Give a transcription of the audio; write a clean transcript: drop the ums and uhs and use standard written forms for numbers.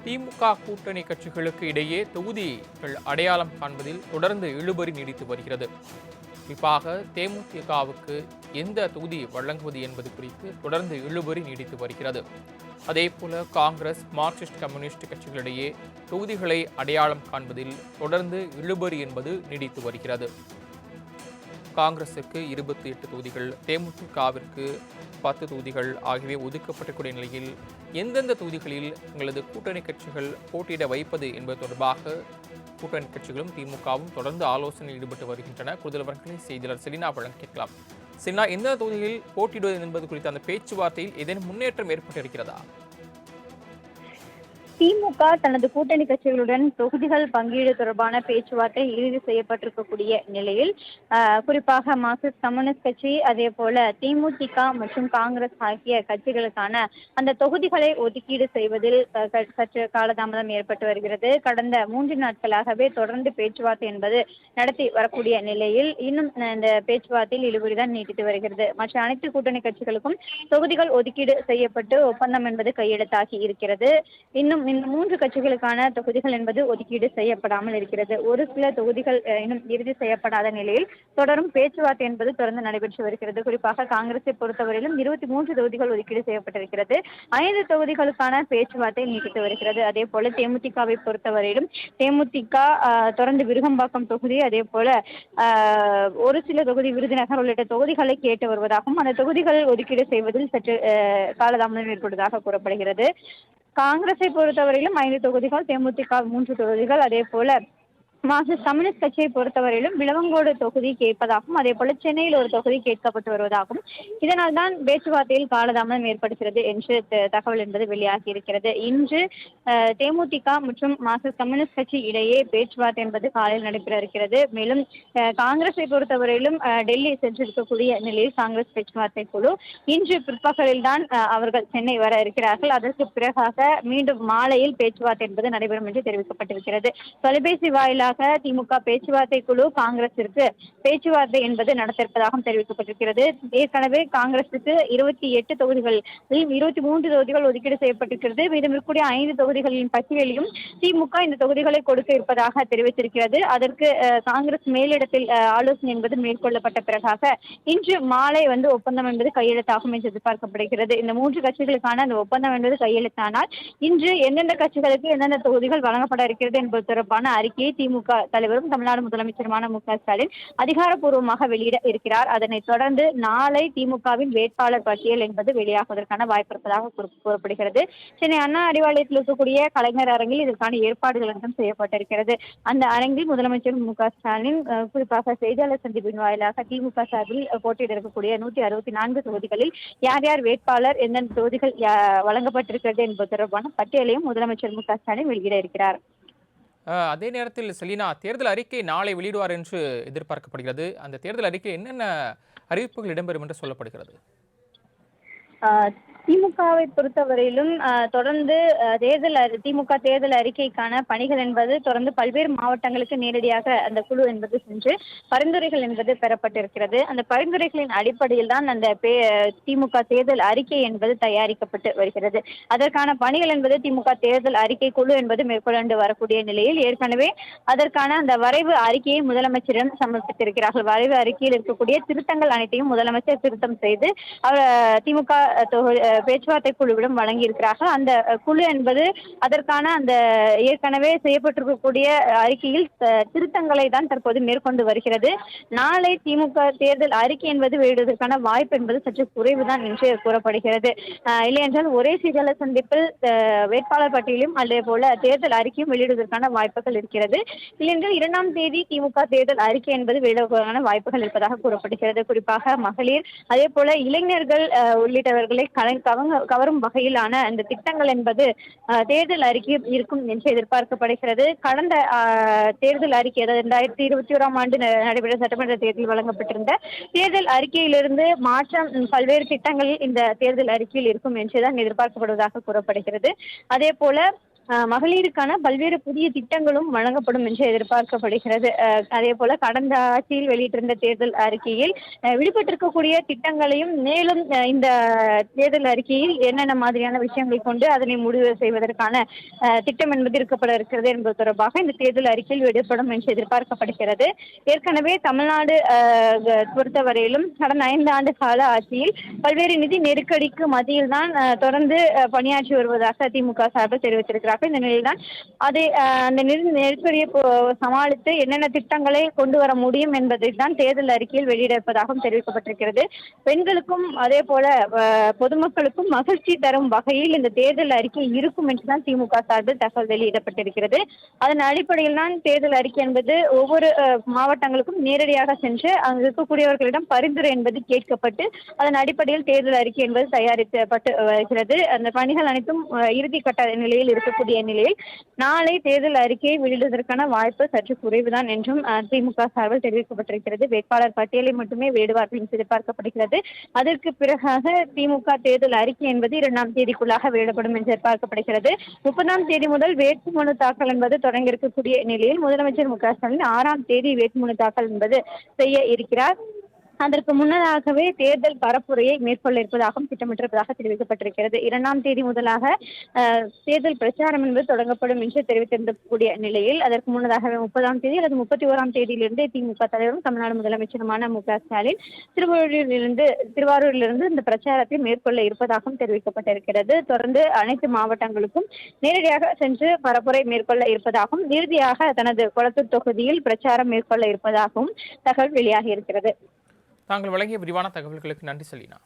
திமுக கூட்டணி கட்சிகளுக்கு இடையே தொகுதிகள் அடையாளம் காண்பதில் தொடர்ந்து இழுபறி நீடித்து வருகிறது. குறிப்பாக தேமுதிகவுக்கு எந்த தொகுதி வழங்குவது என்பது குறித்து தொடர்ந்து இழுபறி நீடித்து வருகிறது. அதேபோல காங்கிரஸ், மார்க்சிஸ்ட் கம்யூனிஸ்ட் கட்சிகளிடையே தொகுதிகளை அடையாளம் காண்பதில் தொடர்ந்து இழுபறி என்பது நீடித்து வருகிறது. காங்கிரசுக்கு 28 தொகுதிகள், தேமுதிகவிற்கு 10 தொகுதிகள் ஆகியவை ஒதுக்கப்படக்கூடிய நிலையில் எந்தெந்த தொகுதிகளில் தங்களது கூட்டணி கட்சிகள் போட்டியிட வைப்பது என்பது தொடர்பாக கூட்டணி கட்சிகளும் திமுகவும் தொடர்ந்து ஆலோசனையில் ஈடுபட்டு வருகின்றன. கூடுதல் விவரங்களை செய்தியாளர் செலினா வழங்க கேட்கலாம். செலினா, எந்தெந்த தொகுதிகளில் போட்டியிடுவது என்பது குறித்த அந்த பேச்சுவார்த்தையில் ஏதேனும் முன்னேற்றம் ஏற்பட்டிருக்கிறதா? திமுக தனது கூட்டணி கட்சிகளுடன் தொகுதிகள் பங்கீடு தொடர்பான பேச்சுவார்த்தை இறுதி செய்யப்பட்டிருக்கக்கூடிய நிலையில் குறிப்பாக மார்க்சிஸ்ட் கம்யூனிஸ்ட் கட்சி, அதே போல தேமுதிக மற்றும் காங்கிரஸ் ஆகிய கட்சிகளுக்கான அந்த தொகுதிகளை ஒதுக்கீடு செய்வதில் சற்று காலதாமதம் ஏற்பட்டு வருகிறது. கடந்த 3 நாட்களாகவே தொடர்ந்து பேச்சுவார்த்தை என்பது நடத்தி வரக்கூடிய நிலையில் இன்னும் இந்த பேச்சுவார்த்தையில் இழுபறிதான் நீட்டித்து வருகிறது. மற்ற அனைத்து கூட்டணி கட்சிகளுக்கும் தொகுதிகள் ஒதுக்கீடு செய்யப்பட்டு ஒப்பந்தம் என்பது கையெழுத்தாகி இருக்கிறது. இன்னும் இந்த 3 கட்சிகளுக்கான தொகுதிகள் என்பது ஒதுக்கீடு செய்யப்படாமல் இருக்கிறது. ஒரு சில தொகுதிகள் இன்னும் இறுதி செய்யப்படாத நிலையில் தொடரும் பேச்சுவார்த்தை என்பது தொடர்ந்து நடைபெற்று வருகிறது. குறிப்பாக காங்கிரஸை பொறுத்தவரையிலும் 23 தொகுதிகள் ஒதுக்கீடு செய்யப்பட்டிருக்கிறது. 5 தொகுதிகளுக்கான பேச்சுவார்த்தை நீட்டித்து வருகிறது. அதே போல தேமுதிகவை பொறுத்தவரையிலும் தேமுதிக தொடர்ந்து விருகம்பாக்கம் தொகுதி, அதே போல ஒரு சில தொகுதி விருதுநகர் உள்ளிட்ட தொகுதிகளை கேட்டு வருவதாகவும் அந்த தொகுதிகள் ஒதுக்கீடு செய்வதில் சற்று காலதாமதம் ஏற்படுவதாக கூறப்படுகிறது. காங்கிரஸை பொறுத்தவரையிலும் 5 தொகுதிகள், தேமுதிக 3 தொகுதிகள், அதே போல மார்க்சிஸ்ட் கம்யூனிஸ்ட் கட்சியை பொறுத்தவரையிலும் விளவங்கோடு தொகுதி கேட்பதாகவும், அதே போல சென்னையில் ஒரு தொகுதி கேட்கப்பட்டு வருவதாகவும், இதனால் தான் பேச்சுவார்த்தையில் காலதாமதம் ஏற்படுகிறது என்று தகவல் என்பது வெளியாகி இருக்கிறது. இன்று தேமுதிக மற்றும் மார்க்சிஸ்ட் கம்யூனிஸ்ட் கட்சி இடையே பேச்சுவார்த்தை என்பது காலையில் நடைபெற இருக்கிறது. மேலும் காங்கிரஸை பொறுத்தவரையிலும் டெல்லி சென்றிருக்கக்கூடிய நிலையில் காங்கிரஸ் பேச்சுவார்த்தை குழு இன்று பிற்பகலில் தான் அவர்கள் சென்னை வர இருக்கிறார்கள். அதற்கு பிறகாக மீண்டும் மாலையில் பேச்சுவார்த்தை என்பது நடைபெறும் என்று தெரிவிக்கப்பட்டிருக்கிறது. தொலைபேசி வாயிலாக திமுக பேச்சுவார்த்தை குழு காங்கிரசிற்கு பேச்சுவார்த்தை என்பது நடத்திருப்பதாகவும் தெரிவிக்கப்பட்டிருக்கிறது. ஏற்கனவே காங்கிரசுக்கு 28 தொகுதிகள், 23 தொகுதிகள் ஒதுக்கீடு செய்யப்பட்டிருக்கிறது. மீதம் இருக்கக்கூடிய 5 தொகுதிகளின் பட்டியலையும் திமுக இந்த தொகுதிகளை கொடுக்க இருப்பதாக தெரிவித்திருக்கிறது. அதற்கு காங்கிரஸ் மேலிடத்தில் ஆலோசனை என்பது மேற்கொள்ளப்பட்ட பிறகாக இன்று மாலை ஒப்பந்தம் என்பது கையெழுத்தாகும் என்று எதிர்பார்க்கப்படுகிறது. இந்த 3 கட்சிகளுக்கான அந்த ஒப்பந்தம் என்பது கையெழுத்தானால் இன்று எந்தெந்த கட்சிகளுக்கு எந்தெந்த தொகுதிகள் வழங்கப்பட இருக்கிறது என்பது தொடர்பான அறிக்கையை திமுக தலைவரும் தமிழ்நாடு முதலமைச்சருமான மு.க. ஸ்டாலின் அதிகாரப்பூர்வமாக வெளியிட இருக்கிறார். அதனைத் தொடர்ந்து நாளை திமுகவின் வேட்பாளர் பட்டியல் என்பது வெளியாகுவதற்கான வாய்ப்பு இருப்பதாக கூறப்படுகிறது. சென்னை அண்ணா அறிவாலயத்தில் இருக்கக்கூடிய கலைஞர் அரங்கில் இதற்கான ஏற்பாடுகள் என்றும் செய்யப்பட்டிருக்கிறது. அந்த அரங்கில் முதலமைச்சர் மு.க. ஸ்டாலின் குறிப்பாக செய்தியாளர் சந்திப்பின் வாயிலாக திமுக சார்பில் போட்டியிட இருக்கக்கூடிய 164 தொகுதிகளில் யார் யார் வேட்பாளர், எந்தெந்த தொகுதிகள் வழங்கப்பட்டிருக்கிறது என்பது தொடர்பான பட்டியலையும் முதலமைச்சர் மு.க. ஸ்டாலின் வெளியிட இருக்கிறார். அதே நேரத்தில் செலினா, தேர்தல் அறிக்கை நாளை வெளியிடுவார் என்று எதிர்பார்க்கப்படுகிறது. அந்த தேர்தல் அறிக்கை என்னென்ன அறிவிப்புகள் இடம்பெறும் என்று சொல்லப்படுகிறது? திமுகவை பொறுத்தவரையிலும் தொடர்ந்து திமுக தேர்தல் அறிக்கைக்கான பணிகள் என்பது தொடர்ந்து பல்வேறு மாவட்டங்களுக்கு நேரடியாக அந்த குழு என்பது சென்று பரிந்துரைகள் என்பது பெறப்பட்டிருக்கிறது. அந்த பரிந்துரைகளின் அடிப்படையில் தான் அந்த திமுக தேர்தல் அறிக்கை என்பது தயாரிக்கப்பட்டு வருகிறது. அதற்கான பணிகள் என்பது திமுக தேர்தல் அறிக்கை குழு என்பது மேற்கொண்டு வரக்கூடிய நிலையில் ஏற்கனவே அதற்கான அந்த வரைவு அறிக்கையை முதலமைச்சரிடம் சமர்ப்பித்திருக்கிறார்கள். வரைவு அறிக்கையில் இருக்கக்கூடிய திருத்தங்கள் அனைத்தையும் முதலமைச்சர் திருத்தம் செய்து திமுக பேச்சுவார்த்தை குழுவிடம் வழங்கியிருக்கிறார்கள். அந்த குழு என்பது அதற்கான அந்த ஏற்கனவே செய்யப்பட்டிருக்கக்கூடிய அறிக்கையில் திருத்தங்களை தான் தற்போது மேற்கொண்டு வருகிறது. நாளை திமுக தேர்தல் அறிக்கை என்பது வெளியிடுவதற்கான வாய்ப்பு என்பது சற்று குறைவுதான் என்று கூறப்படுகிறது. இல்லையென்றால் ஒரே செய்தியாளர் சந்திப்பில் வேட்பாளர் பட்டியலும் அதே போல தேர்தல் அறிக்கையும் வெளியிடுவதற்கான வாய்ப்புகள் இருக்கிறது. இல்லையென்றால் 2ஆம் தேதி திமுக தேர்தல் அறிக்கை என்பது வெளியிடுவதற்கான வாய்ப்புகள் இருப்பதாக கூறப்படுகிறது. குறிப்பாக மகளிர், அதே போல இளைஞர்கள் உள்ளிட்டவர்களை கவரும் வகையிலான அந்த திட்டங்கள் என்பது தேர்தல் அறிக்கை இருக்கும் என்று எதிர்பார்க்கப்படுகிறது. கடந்த தேர்தல் அறிக்கை, அதாவது 2021ஆம் ஆண்டு நடைபெற்ற சட்டமன்ற தேர்தலில் வழங்கப்பட்டிருந்த தேர்தல் அறிக்கையிலிருந்து மாற்றம் பல்வேறு திட்டங்களில் இந்த தேர்தல் அறிக்கையில் இருக்கும் என்றுதான் எதிர்பார்க்கப்படுவதாக கூறப்படுகிறது. அதே போல மகளிருக்கான பல்வேறு புதிய திட்டங்களும் வழங்கப்படும் என்று எதிர்பார்க்கப்படுகிறது. அதே போல கடந்த ஆட்சியில் வெளியிட்டிருந்த தேர்தல் அறிக்கையில் விடுபட்டிருக்கக்கூடிய திட்டங்களையும் மேலும் இந்த தேர்தல் அறிக்கையில் என்னென்ன மாதிரியான விஷயங்களை கொண்டு அதனை முடிவு செய்வதற்கான திட்டம் என்பது இருக்கப்பட இருக்கிறது என்பது தொடர்பாக இந்த தேர்தல் அறிக்கையில் விடுபடும் என்று எதிர்பார்க்கப்படுகிறது. ஏற்கனவே தமிழ்நாடு பொறுத்தவரையிலும் கடந்த 5 ஆண்டு கால ஆட்சியில் பல்வேறு நிதி நெருக்கடிக்கு மத்தியில் தான் தொடர்ந்து பணியாற்றி வருவதாக திமுக சார்பில் தெரிவித்திருக்கிறார்கள். இந்த நிலையில்தான் அதை அந்த நிதி நெருக்கடியை சமாளித்து என்னென்ன திட்டங்களை கொண்டு வர முடியும் என்பதை தான் தேர்தல் அறிக்கையில் வெளியிடப்பதாகவும் தெரிவிக்கப்பட்டிருக்கிறது. பெண்களுக்கும் அதே போல பொதுமக்களுக்கும் மகிழ்ச்சி தரும் வகையில் இந்த தேர்தல் அறிக்கை இருக்கும் என்றுதான் திமுக சார்பில் தகவல் வெளியிடப்பட்டிருக்கிறது. அதன் அடிப்படையில் தான் தேர்தல் அறிக்கை என்பது ஒவ்வொரு மாவட்டங்களுக்கும் நேரடியாக சென்று அங்கு இருக்கக்கூடியவர்களிடம் பரிந்துரை என்பது கேட்கப்பட்டு அதன் அடிப்படையில் தேர்தல் அறிக்கை என்பது தயாரிக்கப்பட்டு வருகிறது. அந்த பணிகள் அனைத்தும் இறுதி கட்ட நிலையில் இருக்கக்கூடிய நிலையில் நாளை தேர்தல் அறிக்கையை வெளியிடுவதற்கான வாய்ப்பு சற்று குறைவுதான் என்றும் திமுக சார்பில் தெரிவிக்கப்பட்டிருக்கிறது. வேட்பாளர் பட்டியலை மட்டுமே வெளியிடுவார்கள் என்று எதிர்பார்க்கப்படுகிறது. அதற்கு பிறகாக திமுக தேர்தல் அறிக்கை என்பது 2ஆம் தேதிக்குள்ளாக வெளியிடப்படும் என்று எதிர்பார்க்கப்படுகிறது. 30ஆம் தேதி முதல் வேட்புமனு தாக்கல் என்பது தொடங்கி இருக்கக்கூடிய நிலையில் முதலமைச்சர் மு.க.ஸ்டாலின் 6ஆம் தேதி வேட்புமனு தாக்கல் என்பது செய்ய இருக்கிறார். அதற்கு முன்னதாகவே தேர்தல் பரப்புரையை மேற்கொள்ள இருப்பதாகவும் திட்டமிட்டிருப்பதாக தெரிவிக்கப்பட்டிருக்கிறது. 2ஆம் தேதி முதலாக தேர்தல் பிரச்சாரம் என்பது தொடங்கப்படும் என்று தெரிவித்திருக்கக்கூடிய நிலையில் அதற்கு முன்னதாகவே 30ஆம் தேதி அல்லது 31ஆம் தேதியிலிருந்து திமுக தலைவரும் தமிழ்நாடு முதலமைச்சருமான மு.க.ஸ்டாலின் திருவாரூரிலிருந்து இந்த பிரச்சாரத்தை மேற்கொள்ள இருப்பதாகவும் தெரிவிக்கப்பட்டிருக்கிறது. தொடர்ந்து அனைத்து மாவட்டங்களுக்கும் நேரடியாக சென்று பரப்புரை மேற்கொள்ள இருப்பதாகவும் இறுதியாக தனது கொளத்தூர் தொகுதியில் பிரச்சாரம் மேற்கொள்ள இருப்பதாகவும் தகவல் வெளியாகி இருக்கிறது. தாங்கள் வழங்கிய விரிவான தகவல்களுக்கு நன்றி செலினா.